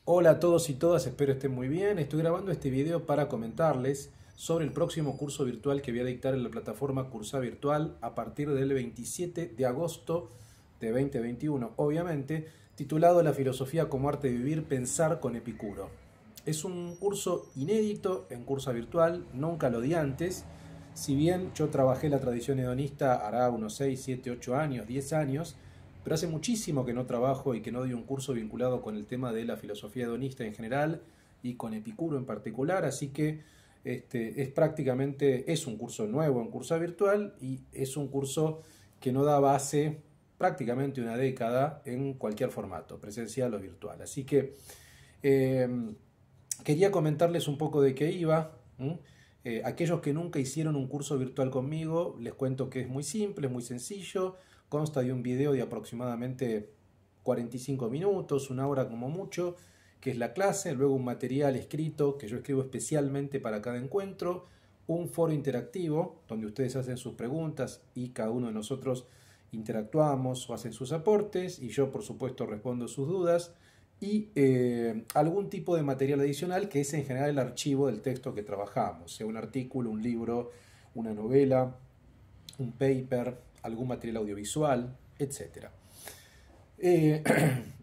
Hola a todos y todas, espero estén muy bien. Estoy grabando este video para comentarles sobre el próximo curso virtual que voy a dictar en la plataforma Cursa Virtual a partir del 27 de agosto de 2021, obviamente, titulado La filosofía como arte de vivir, pensar con Epicuro. Es un curso inédito en Cursa Virtual, nunca lo di antes. Si bien yo trabajé la tradición hedonista hará unos 6, 7, 8 años, 10 años, pero hace muchísimo que no trabajo y que no doy un curso vinculado con el tema de la filosofía hedonista en general y con Epicuro en particular, así que es un curso nuevo en Cursa Virtual y es un curso que no daba hace prácticamente una década en cualquier formato, presencial o virtual. Así que eh, quería comentarles un poco de qué iba. Aquellos que nunca hicieron un curso virtual conmigo, les cuento que es muy simple, es muy sencillo, consta de un video de aproximadamente 45 minutos, una hora como mucho, que es la clase, luego un material escrito que yo escribo especialmente para cada encuentro, un foro interactivo donde ustedes hacen sus preguntas y cada uno de nosotros interactuamos o hacen sus aportes y yo por supuesto respondo sus dudas y algún tipo de material adicional que es en general el archivo del texto que trabajamos, sea un artículo, un libro, una novela, un paper, algún material audiovisual, etcétera. Eh,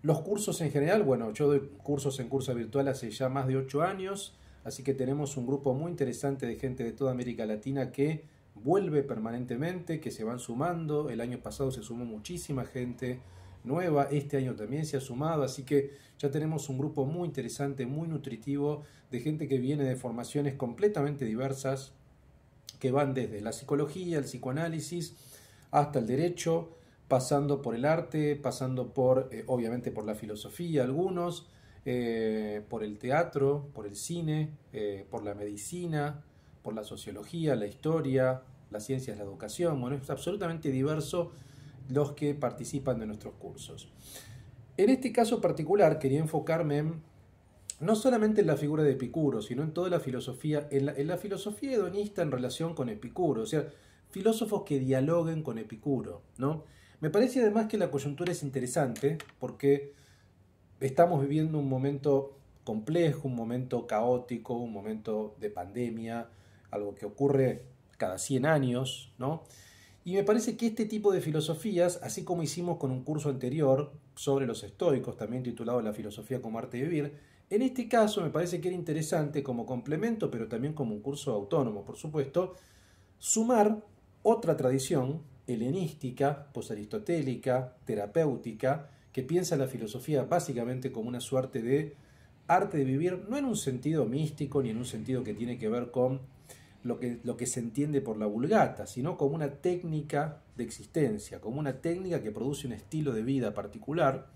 los cursos en general, bueno, yo doy cursos en Cursa Virtual hace ya más de 8 años, así que tenemos un grupo muy interesante de gente de toda América Latina que vuelve permanentemente, que se van sumando. El año pasado se sumó muchísima gente nueva, este año también se ha sumado, así que ya tenemos un grupo muy interesante, muy nutritivo, de gente que viene de formaciones completamente diversas, que van desde la psicología, el psicoanálisis, hasta el derecho, pasando por el arte, pasando por, obviamente, por la filosofía, algunos, por el teatro, por el cine, por la medicina, por la sociología, la historia, las ciencias, la educación. Bueno, es absolutamente diverso los que participan de nuestros cursos. En este caso particular quería enfocarme en no solamente en la figura de Epicuro, sino en toda la filosofía, en la filosofía hedonista en relación con Epicuro, o sea, filósofos que dialoguen con Epicuro, ¿no? Me parece además que la coyuntura es interesante porque estamos viviendo un momento complejo, un momento caótico, un momento de pandemia, algo que ocurre cada 100 años, ¿no? Y me parece que este tipo de filosofías, así como hicimos con un curso anterior sobre los estoicos, también titulado La filosofía como arte de vivir, en este caso me parece que era interesante como complemento, pero también como un curso autónomo, por supuesto, sumar otra tradición helenística, posaristotélica, terapéutica, que piensa la filosofía básicamente como una suerte de arte de vivir, no en un sentido místico ni en un sentido que tiene que ver con lo que se entiende por la vulgata, sino como una técnica de existencia, como una técnica que produce un estilo de vida particular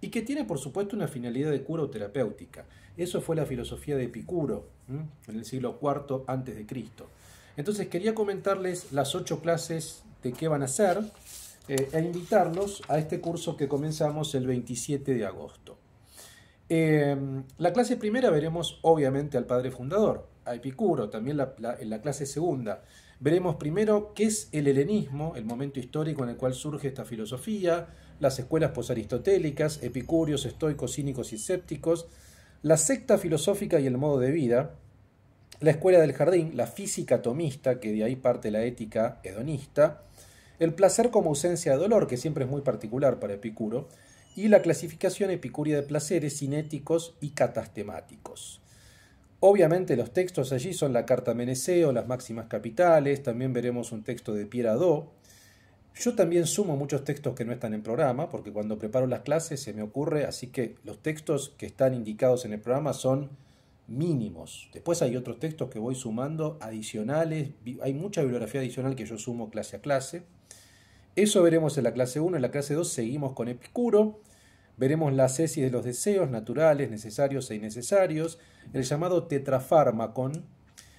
y que tiene por supuesto una finalidad de cura o terapéutica. Eso fue la filosofía de Epicuro en el siglo IV antes de Cristo. Entonces quería comentarles las 8 clases de qué van a ser e invitarlos a este curso que comenzamos el 27 de agosto. La clase primera veremos obviamente al padre fundador, a Epicuro, también en la clase segunda. Veremos primero qué es el helenismo, el momento histórico en el cual surge esta filosofía, las escuelas posaristotélicas, epicúreos, estoicos, cínicos y escépticos, la secta filosófica y el modo de vida, la escuela del jardín, la física atomista, que de ahí parte la ética hedonista, el placer como ausencia de dolor, que siempre es muy particular para Epicuro, y la clasificación epicúrea de placeres cinéticos y catastemáticos. Obviamente los textos allí son la Carta Meneceo, las máximas capitales, también veremos un texto de Pierre Hadot. Yo también sumo muchos textos que no están en programa, porque cuando preparo las clases se me ocurre, así que los textos que están indicados en el programa son mínimos. Después hay otros textos que voy sumando adicionales, hay mucha bibliografía adicional que yo sumo clase a clase. Eso veremos en la clase 1, en la clase 2 seguimos con Epicuro, veremos la ascesis de los deseos naturales, necesarios e innecesarios, el llamado tetrafármacon,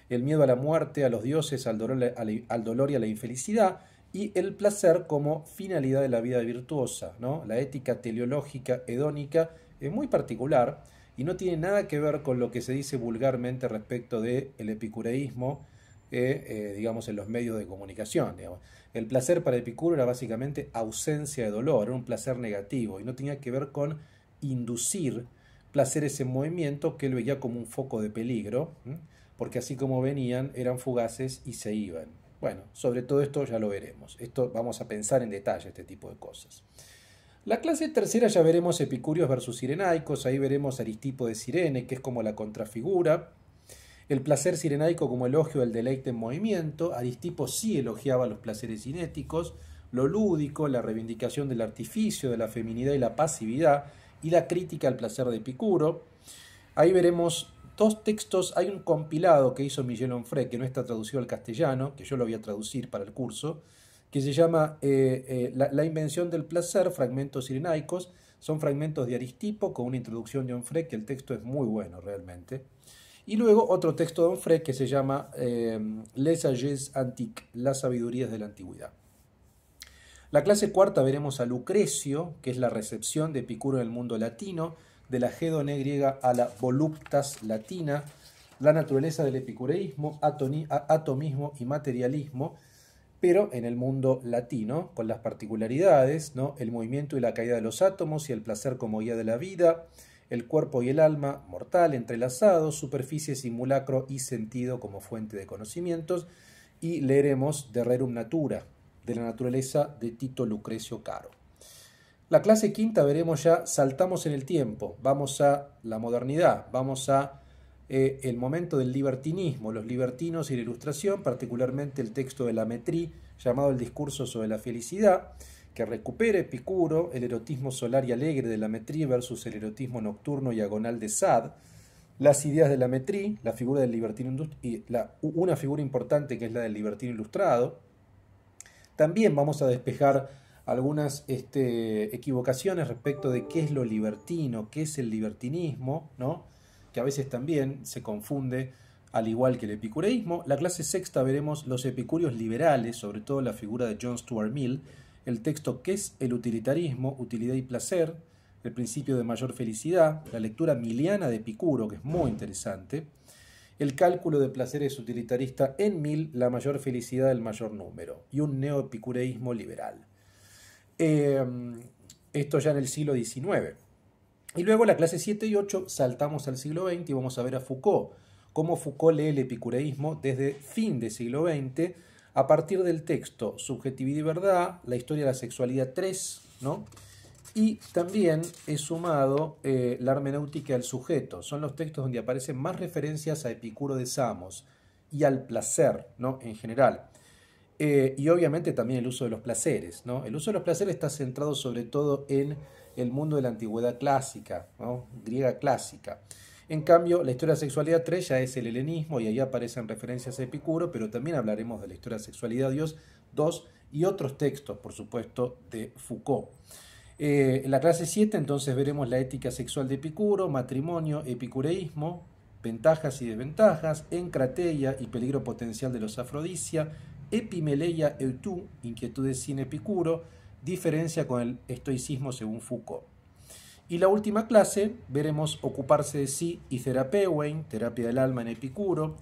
el miedo a la muerte, a los dioses, al dolor y a la infelicidad, y el placer como finalidad de la vida virtuosa, ¿no? La ética teleológica hedónica es muy particular y no tiene nada que ver con lo que se dice vulgarmente respecto del epicureísmo, digamos, en los medios de comunicación. Digamos. El placer para Epicuro era básicamente ausencia de dolor, era un placer negativo y no tenía que ver con inducir placeres en movimiento que él veía como un foco de peligro, porque así como venían, eran fugaces y se iban. Bueno, sobre todo esto ya lo veremos. Esto vamos a pensar en detalle este tipo de cosas. La clase tercera ya veremos epicúreos versus cirenaicos, ahí veremos Aristipo de Cirene, que es como la contrafigura. El placer cirenaico como elogio del deleite en movimiento. Aristipo sí elogiaba los placeres cinéticos, lo lúdico, la reivindicación del artificio, de la feminidad y la pasividad, y la crítica al placer de Epicuro. Ahí veremos dos textos, hay un compilado que hizo Miguel Onfray, que no está traducido al castellano, que yo lo voy a traducir para el curso, que se llama la invención del placer, fragmentos cirenaicos. Son fragmentos de Aristipo con una introducción de Onfray, que el texto es muy bueno realmente. Y luego otro texto de Onfray que se llama Les Sagesses Antiques, las sabidurías de la antigüedad. La clase cuarta veremos a Lucrecio, que es la recepción de Epicuro en el mundo latino, de la Gédone griega a la voluptas latina, la naturaleza del epicureísmo, atomismo y materialismo, pero en el mundo latino, con las particularidades, ¿no? El movimiento y la caída de los átomos y el placer como guía de la vida, el cuerpo y el alma mortal entrelazados, superficie, simulacro y sentido como fuente de conocimientos, y leeremos De Rerum Natura, de la naturaleza de Tito Lucrecio Caro. La clase quinta veremos ya, saltamos en el tiempo, vamos a la modernidad, vamos a el momento del libertinismo, los libertinos y la ilustración, particularmente el texto de Lamétrie, llamado El discurso sobre la felicidad, que recupera Epicuro, el erotismo solar y alegre de Lamétrie versus el erotismo nocturno y agonal de Sade, las ideas de Lamétrie, la figura del libertino y una figura importante que es la del libertino ilustrado. También vamos a despejar algunas equivocaciones respecto de qué es lo libertino, qué es el libertinismo, ¿no? Que a veces también se confunde, al igual que el epicureísmo. La clase sexta veremos los epicúreos liberales, sobre todo la figura de John Stuart Mill, el texto ¿Qué es el utilitarismo? Utilidad y placer, el principio de mayor felicidad, la lectura miliana de Epicuro, que es muy interesante, el cálculo de placeres utilitarista en Mill, la mayor felicidad del mayor número, y un neoepicureísmo liberal. Esto ya en el siglo XIX. Y luego la clase 7 y 8 saltamos al siglo XX y vamos a ver a Foucault, cómo Foucault lee el epicureísmo desde fin del siglo XX a partir del texto Subjetividad y Verdad, la historia de la sexualidad 3, ¿no? Y también he sumado la hermenéutica del sujeto. Son los textos donde aparecen más referencias a Epicuro de Samos y al placer, ¿no? En general. Y obviamente también el uso de los placeres, ¿no? El uso de los placeres está centrado sobre todo en el mundo de la antigüedad clásica, ¿no? Griega clásica. En cambio, la historia de la sexualidad 3 ya es el helenismo y ahí aparecen referencias a Epicuro, pero también hablaremos de la historia de la sexualidad Dios 2 y otros textos, por supuesto, de Foucault. En la clase 7 entonces veremos la ética sexual de Epicuro, matrimonio, epicureísmo, ventajas y desventajas, encrateia y peligro potencial de los afrodisia, epimeleia eutu, inquietudes sin Epicuro, diferencia con el estoicismo según Foucault. Y la última clase veremos ocuparse de sí y therapeuein, terapia del alma en Epicuro,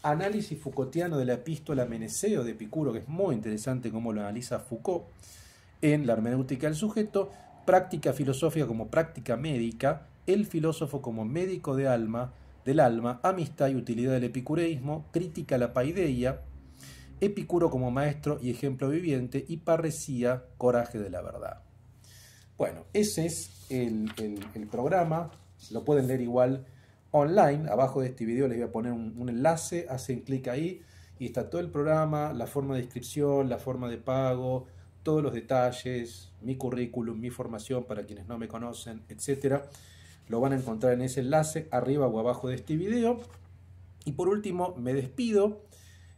análisis Foucaultiano de la epístola Meneceo de Epicuro, que es muy interesante cómo lo analiza Foucault, en la hermenéutica del sujeto, práctica filosófica como práctica médica, el filósofo como médico del alma, amistad y utilidad del epicureísmo, crítica a la paideia, Epicuro como maestro y ejemplo viviente, y parresía, coraje de la verdad. Bueno, ese es el programa, lo pueden leer igual online, abajo de este video les voy a poner un enlace, hacen clic ahí y está todo el programa, la forma de inscripción, la forma de pago, todos los detalles, mi currículum, mi formación para quienes no me conocen, etc. Lo van a encontrar en ese enlace, arriba o abajo de este video. Y por último, me despido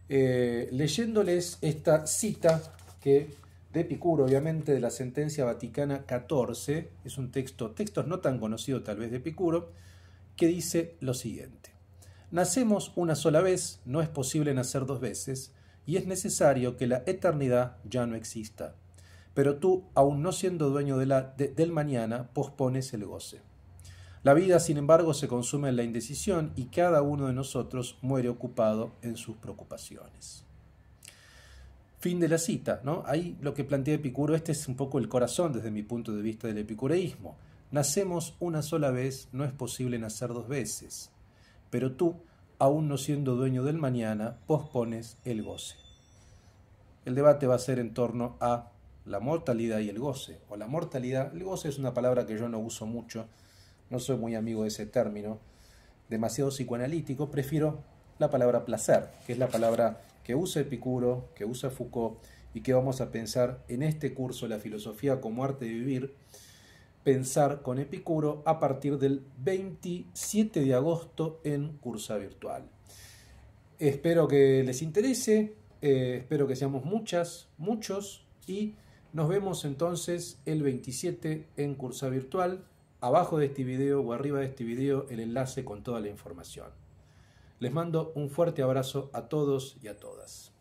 leyéndoles esta cita de Epicuro, obviamente, de la Sentencia Vaticana XIV. Es un texto no tan conocido tal vez de Epicuro, que dice lo siguiente: nacemos una sola vez, no es posible nacer dos veces, y es necesario que la eternidad ya no exista. Pero tú, aun no siendo dueño del mañana, pospones el goce. La vida, sin embargo, se consume en la indecisión y cada uno de nosotros muere ocupado en sus preocupaciones. Fin de la cita, ¿no? Ahí lo que plantea Epicuro, este es un poco el corazón desde mi punto de vista del epicureísmo. Nacemos una sola vez, no es posible nacer dos veces. Pero tú, aún no siendo dueño del mañana, pospones el goce. El debate va a ser en torno a la mortalidad y el goce. O la mortalidad, el goce es una palabra que yo no uso mucho, no soy muy amigo de ese término, demasiado psicoanalítico, prefiero la palabra placer, que es la palabra que usa Epicuro, que usa Foucault, y que vamos a pensar en este curso, La filosofía como arte de vivir, pensar con Epicuro a partir del 27 de agosto en Cursa Virtual. Espero que les interese, espero que seamos muchos, y nos vemos entonces el 27 en Cursa Virtual. Abajo de este video o arriba de este video el enlace con toda la información. Les mando un fuerte abrazo a todos y a todas.